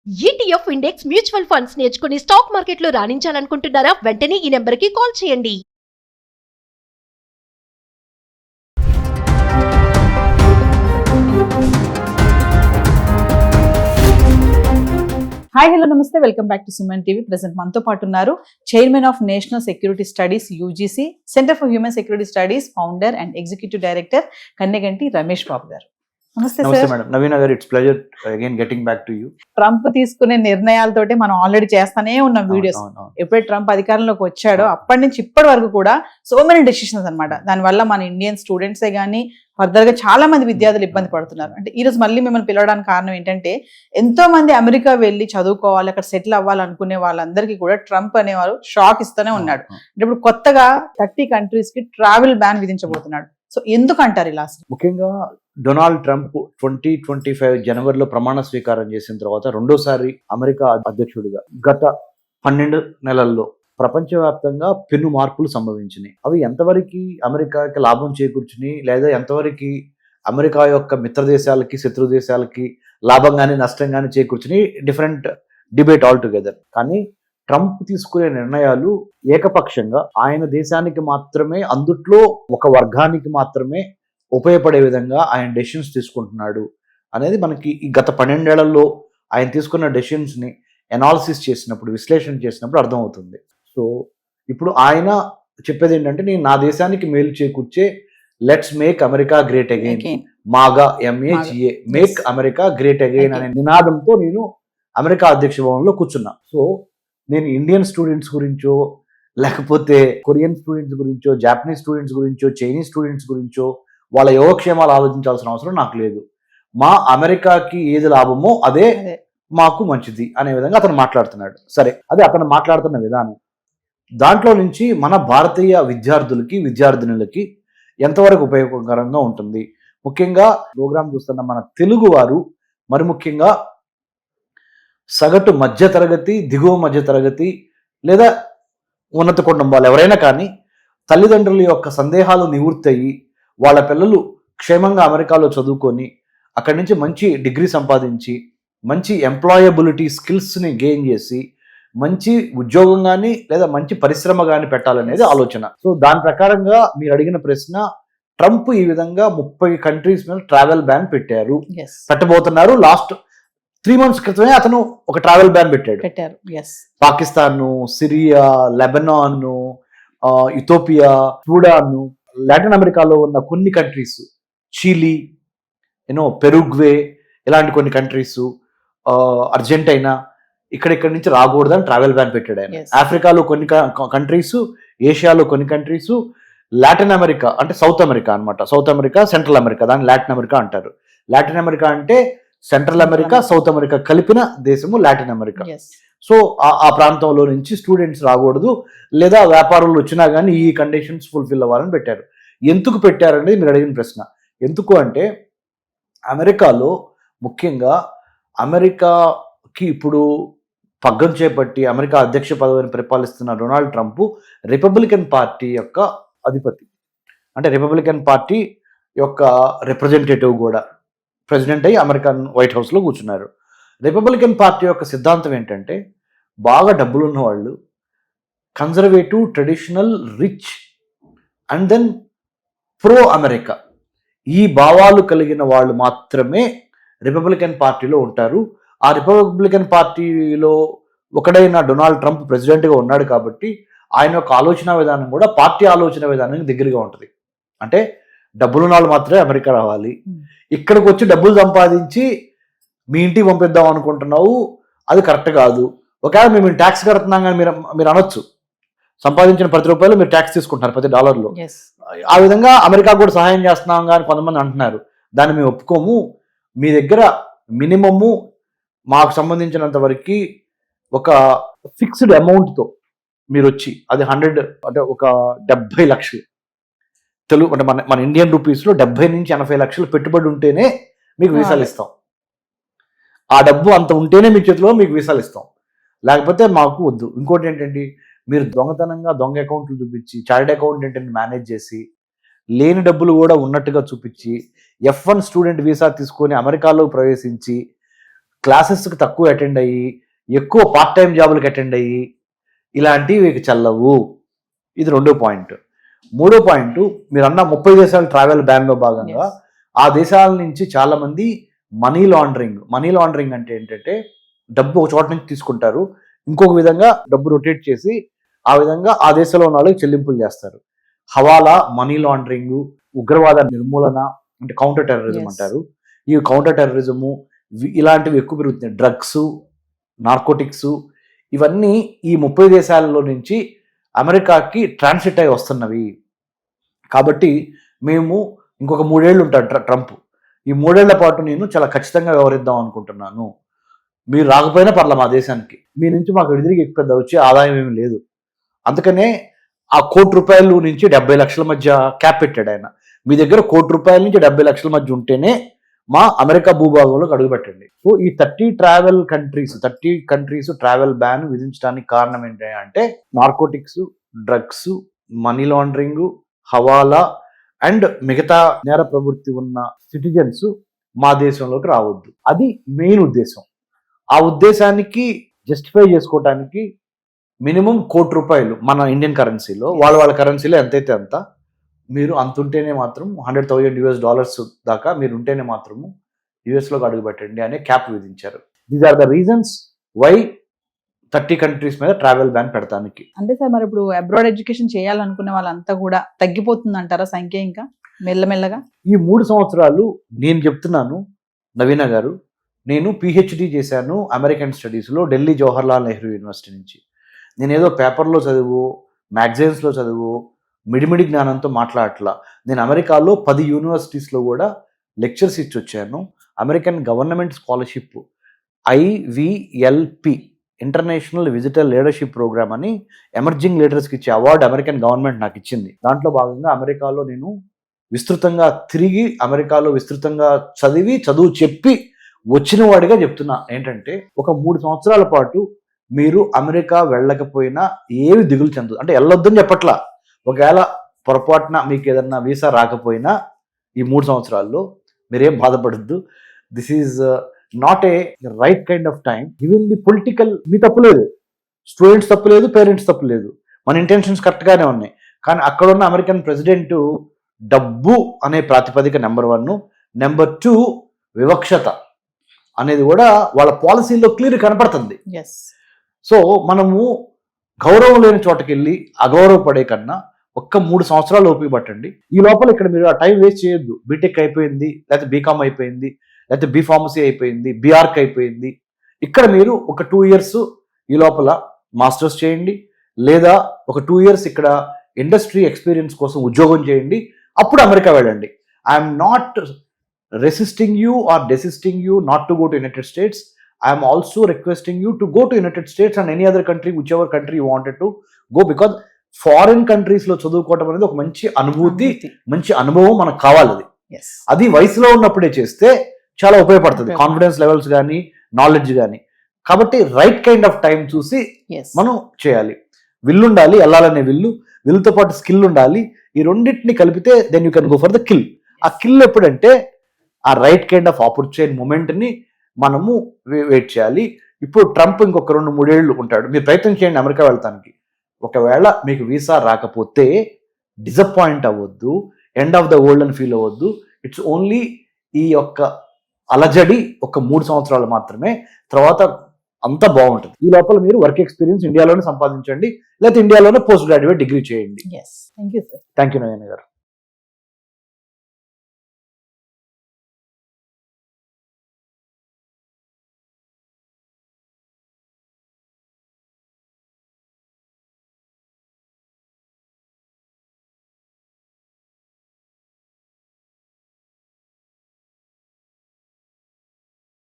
ETF index mutual funds నేర్చుకుని stock మార్కెట్లో రాణించాలనుకుంటున్నారా? వెంటనే ఈ నెంబర్కి కాల్ చేయండి. హాయ్ హలో నమస్తే, welcome back to Suman TV. Present మనతో పాటు ఉన్నారు chairman of national security studies UGC centre for human security studies founder and executive director Kanneganti Ramesh Babu garu. నమస్తే sir. Madam. Naveena garu, it's pleasure again getting back to you. Trump తీసుకునే నిర్ణయాలతోటి మనం already చేస్తానే ఉన్నాం videos. ఎప్పుడైతే ట్రంప్ అధికారంలోకి వచ్చాడో అప్పటి నుంచి ఇప్పటి వరకు కూడా సో మెనీ డెసిషన్స్ అనమాట. దానివల్ల మన ఇండియన్ స్టూడెంట్సే కానీ ఫర్దర్ గా చాలా మంది విద్యార్థులు ఇబ్బంది పడుతున్నారు. అంటే ఈ రోజు మళ్ళీ మిమ్మల్ని పిలవడానికి కారణం ఏంటంటే ఎంతో మంది అమెరికా వెళ్ళి చదువుకోవాలి, అక్కడ సెటిల్ అవ్వాలనుకునే వాళ్ళందరికీ కూడా ట్రంప్ అనేవారు షాక్ ఇస్తూనే ఉన్నాడు. అంటే ఇప్పుడు కొత్తగా 30 కంట్రీస్ కి ట్రావెల్ బ్యాన్ విధించబోతున్నాడు. సో ఎందుకు అంటారు ఇలా? ముఖ్యంగా డొనాల్డ్ ట్రంప్ 2025 జనవరిలో ప్రమాణ స్వీకారం చేసిన తర్వాత రెండోసారి అమెరికా అధ్యక్షుడిగా గత 12 నెలల్లో ప్రపంచవ్యాప్తంగా పెను మార్పులు సంభవించినాయి. అవి ఎంతవరకు అమెరికాకి లాభం చేకూర్చుని, లేదా ఎంతవరకు అమెరికా యొక్క మిత్ర దేశాలకి శత్రు దేశాలకి లాభం కానీ నష్టం కానీ చేకూర్చుని డిఫరెంట్ డిబేట్ ఆల్ టుగెదర్. కానీ ట్రంప్ తీసుకునే నిర్ణయాలు ఏకపక్షంగా ఆయన దేశానికి మాత్రమే, అందుట్లో ఒక వర్గానికి మాత్రమే ఉపయోగపడే విధంగా ఆయన డెసిషన్స్ తీసుకుంటున్నాడు అనేది మనకి ఈ గత 12 ఏళ్లలో ఆయన తీసుకున్న డెసిషన్స్ని ఎనాలిసిస్ చేసినప్పుడు, విశ్లేషణ చేసినప్పుడు అర్థమవుతుంది. సో ఇప్పుడు ఆయన చెప్పేది ఏంటంటే, నేను నా దేశానికి మేలు చేకూర్చే let's make America great again, MAGA MAGA, make America great again అనే నినాదంతో నేను అమెరికా అధ్యక్ష భవనంలో కూర్చున్నా. సో నేను ఇండియన్ స్టూడెంట్స్ గురించో, లేకపోతే కొరియన్ స్టూడెంట్స్ గురించో, జాపనీస్ స్టూడెంట్స్ గురించో, చైనీస్ స్టూడెంట్స్ గురించో వాళ్ళ యోగక్షేమాలు ఆలోచించాల్సిన అవసరం నాకు లేదు. మా అమెరికాకి ఏది లాభమో అదే మాకు మంచిది అనే విధంగా అతను మాట్లాడుతున్నాడు. సరే, అదే అతను మాట్లాడుతున్న విధానం. దాంట్లో నుంచి మన భారతీయ విద్యార్థులకి, విద్యార్థినులకి ఎంతవరకు ఉపయోగకరంగా ఉంటుంది? ముఖ్యంగా ప్రోగ్రాం చూస్తున్న మన తెలుగు వారు, మరి ముఖ్యంగా సగటు మధ్య తరగతి, దిగువ మధ్య తరగతి లేదా ఉన్నత కుటుంబాలు ఎవరైనా కానీ తల్లిదండ్రుల యొక్క సందేహాలు నివృత్తి అయ్యి వాళ్ళ పిల్లలు క్షేమంగా అమెరికాలో చదువుకొని అక్కడి నుంచి మంచి డిగ్రీ సంపాదించి మంచి ఎంప్లాయబిలిటీ స్కిల్స్ని గెయిన్ చేసి మంచి ఉద్యోగం కానీ లేదా మంచి పరిశ్రమ కానీ పెట్టాలనేది ఆలోచన. సో దాని ప్రకారంగా మీరు అడిగిన ప్రశ్న, ట్రంప్ ఈ విధంగా 30 కంట్రీస్ మీద ట్రావెల్ బ్యాన్ పెట్టబోతున్నారు. లాస్ట్ 3 months క్రితమే అతను ఒక ట్రావెల్ బ్యాన్ పెట్టారు. Pakistan, Syria, Lebanon, Ethiopia, Sudan, Latin అమెరికాలో ఉన్న కొన్ని కంట్రీస్, చిలీ, పెరుగ్వే, ఇలాంటి కొన్ని కంట్రీస్, అర్జెంటైనా, ఇక్కడి నుంచి రాకూడదని ట్రావెల్ బ్యాన్ పెట్టాడు ఆయన. ఆఫ్రికాలో కొన్ని కంట్రీస్, ఏషియాలో కొన్ని కంట్రీస్, లాటిన్ అమెరికా అంటే సౌత్ అమెరికా అనమాట. సౌత్ అమెరికా, సెంట్రల్ అమెరికా, దాన్ని లాటిన్ అమెరికా అంటారు. లాటిన్ అమెరికా అంటే సెంట్రల్ అమెరికా, సౌత్ అమెరికా కలిపిన దేశము లాటిన్ అమెరికా. సో ఆ ప్రాంతంలో నుంచి స్టూడెంట్స్ రాకూడదు, లేదా వ్యాపారులు వచ్చినా కానీ ఈ కండిషన్స్ ఫుల్ఫిల్ అవ్వాలని పెట్టారు. ఎందుకు పెట్టారనేది మీరు అడిగిన ప్రశ్న. ఎందుకు అంటే అమెరికాలో ముఖ్యంగా అమెరికాకి ఇప్పుడు పగ్గం చేపట్టి అమెరికా అధ్యక్ష పదవిని పరిపాలిస్తున్న డొనాల్డ్ ట్రంప్ రిపబ్లికన్ పార్టీ యొక్క అధిపతి. అంటే రిపబ్లికన్ పార్టీ యొక్క రిప్రజెంటేటివ్ కూడా, ప్రెసిడెంట్ అయ్యి అమెరికన్ వైట్ హౌస్లో కూర్చున్నారు. రిపబ్లికన్ పార్టీ యొక్క సిద్ధాంతం ఏంటంటే, బాగా డబ్బులున్న వాళ్ళు, conservative, traditional, rich and then pro America, ఈ భావాలు కలిగిన వాళ్ళు మాత్రమే రిపబ్లికన్ పార్టీలో ఉంటారు. ఆ రిపబ్లికన్ పార్టీలో ఒకడైన డొనాల్డ్ ట్రంప్ ప్రెసిడెంట్గా ఉన్నాడు కాబట్టి ఆయన యొక్క ఆలోచన విధానం కూడా పార్టీ ఆలోచన విధానానికి దగ్గరగా ఉంటుంది. అంటే డబ్బులున్న వాళ్ళు మాత్రమే అమెరికా రావాలి, ఇక్కడికి వచ్చి డబ్బులు సంపాదించి మీ ఇంటికి పంపిద్దాం అనుకుంటున్నావు, అది కరెక్ట్ కాదు. ఒకవేళ మేము ట్యాక్స్ కడుతున్నాం కానీ మీరు అనొచ్చు, సంపాదించిన ప్రతి రూపాయలు మీరు ట్యాక్స్ తీసుకుంటున్నారు ప్రతి $1. ఆ విధంగా అమెరికా కూడా సహాయం చేస్తున్నాం కానీ కొంతమంది అంటున్నారు. దాన్ని మేము ఒప్పుకోము, మీ దగ్గర మినిమము మాకు సంబంధించినంత వరకు ఒక ఫిక్స్డ్ అమౌంట్తో మీరు వచ్చి, అది 100 అంటే ఒక 70 లక్షలు తెలుగు అంటే మన ఇండియన్ రూపీస్లో 70 నుంచి 80 లక్షలు పెట్టుబడి ఉంటేనే మీకు వీసాలు ఇస్తాం. ఆ డబ్బు అంత ఉంటేనే మీ చేతిలో మీకు వీసాలు ఇస్తాం, లేకపోతే మాకు వద్దు. ఇంకోటి ఏంటంటే, మీరు దొంగతనంగా దొంగ అకౌంట్లు చూపించి, చార్టెడ్ అకౌంటెంట్ని మేనేజ్ చేసి, లేని డబ్బులు కూడా ఉన్నట్టుగా చూపించి, F1 స్టూడెంట్ వీసా తీసుకొని అమెరికాలో ప్రవేశించి క్లాసెస్కి తక్కువ అటెండ్ అయ్యి ఎక్కువ పార్ట్ టైం జాబులకు అటెండ్ అయ్యి ఇలాంటివి మీకు చల్లవు. ఇది 2వ పాయింట్. 3వ పాయింట్, మీరు అన్న 30 దేశాలు ట్రావెల్ బ్యాన్లో భాగంగా ఆ దేశాల నుంచి చాలా మంది మనీ లాండరింగ్ అంటే ఏంటంటే డబ్బు ఒక చోట నుంచి తీసుకుంటారు, ఇంకొక విధంగా డబ్బు రొటేట్ చేసి ఆ విధంగా ఆ దేశంలో ఉన్న వాళ్ళకి చెల్లింపులు చేస్తారు. హవాలా, మనీ లాండరింగ్, ఉగ్రవాద నిర్మూలన అంటే కౌంటర్ టెర్రరిజం అంటారు. ఈ కౌంటర్ టెర్రరిజము ఇలాంటివి ఎక్కువ పెరుగుతున్నాయి. డ్రగ్స్, నార్కోటిక్స్ ఇవన్నీ ఈ 30 దేశాలలో నుంచి అమెరికాకి ట్రాన్సిట్ అయి వస్తున్నవి. కాబట్టి మేము ఇంకొక 3 ఏళ్ళు ఉంటాడు ట్రంప్. ఈ 3 ఏళ్ల పాటు నేను చాలా ఖచ్చితంగా వ్యవహరిద్దాం అనుకుంటున్నాను. మీరు రాకపోయినా పర్ల మా దేశానికి, మీ నుంచి మాకు విడిదిరిగి పెద్ద వచ్చే ఆదాయం ఏమి లేదు. అందుకనే ఆ ₹1 కోటి నుంచి 70 లక్షల మధ్య క్యాప్ పెట్టాడు ఆయన. మీ దగ్గర ₹1 కోటి నుంచి 70 లక్షల మధ్య ఉంటేనే మా అమెరికా భూభాగంలోకి అడుగుపెట్టండి. సో ఈ 30 కంట్రీస్ ట్రావెల్ బ్యాన్ విధించడానికి కారణం ఏంటంటే narcotics, drugs, money laundering, hawala and మిగతా నేర ప్రవృత్తి ఉన్న సిటిజన్స్ మా దేశంలోకి రావద్దు. అది మెయిన్ ఉద్దేశం. ఆ ఉద్దేశానికి జస్టిఫై చేసుకోవటానికి మినిమం ₹1 కోటి మన ఇండియన్ కరెన్సీలో, వాళ్ళ కరెన్సీలో ఎంతైతే అంత, మీరు అంతుంటేనే మాత్రం $100,000 దాకా మీరు ఉంటేనే మాత్రము యుఎస్లోకి అడుగుపెట్టండి అనే క్యాప్ విధించారు. These are the reasons why 30 countries మీద ట్రావెల్ బ్యాన్ పెడతానికి. అంటే సార్ మరి ఇప్పుడు అబ్రాడ్ ఎడ్యుకేషన్ చేయాలనుకునే వాళ్ళంతా కూడా తగ్గిపోతుంది అంటారా సంఖ్య ఇంకా మెల్లమెల్లగా? ఈ 3 సంవత్సరాలు నేను చెప్తున్నాను నవీన గారు, నేను PhD చేశాను అమెరికన్ స్టడీస్లో ఢిల్లీ జవహర్లాల్ నెహ్రూ యూనివర్సిటీ నుంచి. నేనేదో పేపర్లో చదువు, మ్యాగజైన్స్లో చదువు, మిడిమిడి జ్ఞానంతో మాట్లాడట్లా. నేను అమెరికాలో 10 యూనివర్సిటీస్లో కూడా లెక్చర్స్ ఇచ్చి వచ్చాను. American government scholarship IVLP international visitor leadership programme అని ఎమర్జింగ్ లీడర్స్కి ఇచ్చే అవార్డు అమెరికన్ గవర్నమెంట్ నాకు ఇచ్చింది. దాంట్లో భాగంగా అమెరికాలో నేను విస్తృతంగా తిరిగి, అమెరికాలో విస్తృతంగా చదువు చెప్పి వచ్చిన వాడిగా చెప్తున్నా ఏంటంటే, ఒక 3 సంవత్సరాల పాటు మీరు అమెరికా వెళ్ళకపోయినా ఏవి దిగులు చెందదు. అంటే వెళ్ళొద్దని చెప్పట్లా, ఒకవేళ పొరపాటున మీకు ఏదన్నా వీసా రాకపోయినా ఈ 3 సంవత్సరాల్లో మీరేం బాధపడద్దు. This is not a right kind of time. Even the political, మీ తప్పు లేదు, స్టూడెంట్స్ తప్పు లేదు, పేరెంట్స్ తప్పు లేదు, మన ఇంటెన్షన్స్ కరెక్ట్గానే ఉన్నాయి. కానీ అక్కడ ఉన్న అమెరికన్ ప్రెసిడెంట్ డబ్బు అనే ప్రాతిపదిక నెంబర్ 1, నెంబర్ 2 వివక్షత అనేది కూడా వాళ్ళ పాలసీలో క్లియర్ కనపడుతుంది. సో మనము గౌరవం లేని చోటకి వెళ్ళి అగౌరవపడే కన్నా ఒక్క 3 సంవత్సరాలు ఓపిక పట్టండి. ఈ లోపల ఇక్కడ మీరు ఆ టైం వేస్ట్ చేయొద్దు. బీటెక్ అయిపోయింది, లేకపోతే బీకామ్ అయిపోయింది, లేకపోతే బీఫార్మసీ అయిపోయింది, బీఆర్క్ అయిపోయింది. ఇక్కడ మీరు ఒక 2 ఇయర్స్ ఈ లోపల మాస్టర్స్ చేయండి, లేదా ఒక 2 ఇయర్స్ ఇక్కడ ఇండస్ట్రీ ఎక్స్పీరియన్స్ కోసం ఉద్యోగం చేయండి, అప్పుడు అమెరికా వెళ్ళండి. I'm not resisting you or desisting you not to go to United States. I am also requesting you to go to United States and any other country, whichever country you wanted to go, because foreign countries లో చదువుకోవటం అనేది ఒక మంచి అనుభూతి, మంచి అనుభవం మనకు కావాలి. అది వయసులో ఉన్నప్పుడే చేస్తే చాలా ఉపయోగపడుతుంది, కాన్ఫిడెన్స్ లెవెల్స్ కానీ, నాలెడ్జ్ కానీ. కాబట్టి రైట్ కైండ్ ఆఫ్ టైం చూసి మనం చేయాలి. విల్లు ఉండాలి, వెళ్ళాలనే విల్లుతో పాటు స్కిల్ ఉండాలి. ఈ రెండింటిని కలిపితే then you can go for the kill. ఆ కిల్ ఎప్పుడంటే ఆ రైట్ కైండ్ ఆఫ్ ఆపర్చునిటీ మూమెంట్ని మనము వెయిట్ చేయాలి. ఇప్పుడు ట్రంప్ ఇంకొక 2-3 ఏళ్ళు ఉంటాడు. మీరు ప్రయత్నం చేయండి అమెరికా వెళ్తానికి. ఒకవేళ మీకు వీసా రాకపోతే డిసప్పాయింట్ అవ్వద్దు, ఎండ్ ఆఫ్ ద వరల్డ్ అని ఫీల్ అవ్వద్దు. ఇట్స్ ఓన్లీ ఈ యొక్క అలజడి ఒక 3 సంవత్సరాలు మాత్రమే, తర్వాత అంతా బాగుంటుంది. ఈ లోపల మీరు వర్క్ ఎక్స్పీరియన్స్ ఇండియాలోనే సంపాదించండి, లేకపోతే ఇండియాలోనే పోస్ట్ గ్రాడ్యుయేట్ డిగ్రీ చేయండి. Thank you sir. Thank you Nayana గారు.